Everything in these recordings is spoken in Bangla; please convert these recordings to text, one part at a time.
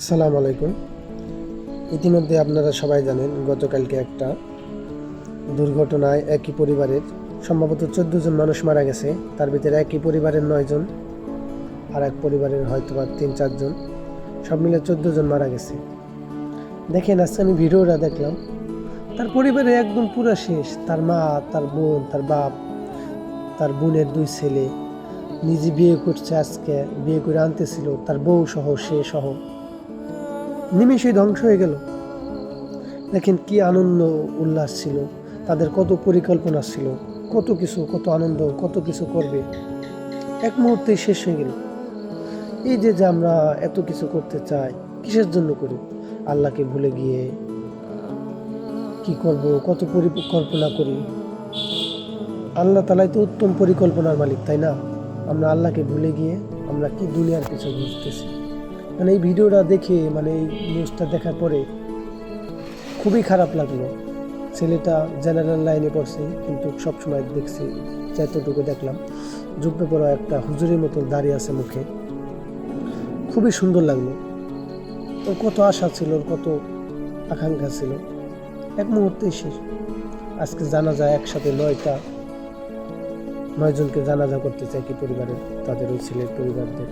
আসসালামু আলাইকুম। ইতিমধ্যে আপনারা সবাই জানেন গতকালকে একটা দুর্ঘটনায় একই পরিবারের সম্ভবত 14 জন মানুষ মারা গেছে। তার ভিতরে একই পরিবারের 9 জন, আর এক পরিবারের হয়তোবা 3-4 জন, সব মিলে 14 জন মারা গেছে। দেখেন আজকে আমি ভিডিওটা দেখলাম, তার পরিবারে একদম পুরা শেষ। তার মা, তার বোন, তার বাপ, তার বোনের 2 ছেলে, নিজে বিয়ে করছে, আজকে বিয়ে করে আনতেছিল, তার বউ সহ, সে সহ নিমেষেই ধ্বংস হয়ে গেল। দেখেন কি আনন্দ উল্লাস ছিল, তাদের কত পরিকল্পনা ছিল, কত কিছু, কত আনন্দ, কত কিছু করবে, এক মুহূর্তেই শেষ হয়ে গেল। এই যে যে আমরা এত কিছু করতে চাই, কিসের জন্য করি? আল্লাহকে ভুলে গিয়ে কি করব, কত পরিকল্পনা করি। আল্লাহ তালাই তো উত্তম পরিকল্পনার মালিক, তাই না? আমরা আল্লাহকে ভুলে গিয়ে আমরা কি দুনিয়ার পিছু ঘুরতেছি। মানে এই ভিডিওটা দেখে, মানে এই নিউজটা দেখার পরে খুবই খারাপ লাগলো। ছেলেটা জেনারেল লাইনে পড়ছে, কিন্তু সবসময় দেখছি, যতটুকু দেখলাম, জুব্বে পরা একটা হুজুরের মতো দাঁড়িয়ে আছে মুখে। খুবই সুন্দর লাগলো। ওর কত আশা ছিল, ওর কত আকাঙ্ক্ষা ছিল, এক মুহূর্তেই শেষ। আজকে জানাজা একসাথে 9 জনকে জানাজা করতে চাই কি পরিবারের, তাদের ওই ছেলের পরিবারদের।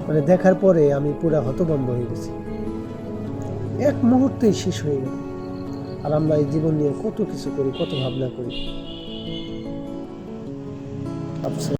মানে দেখার পরে আমি পুরা হতভম্ব হয়ে গেছি, এক মুহূর্তেই শেষ হয়ে গেল। আর আমরা এই জীবন নিয়ে কত কিছু করি, কত ভাবনা করি।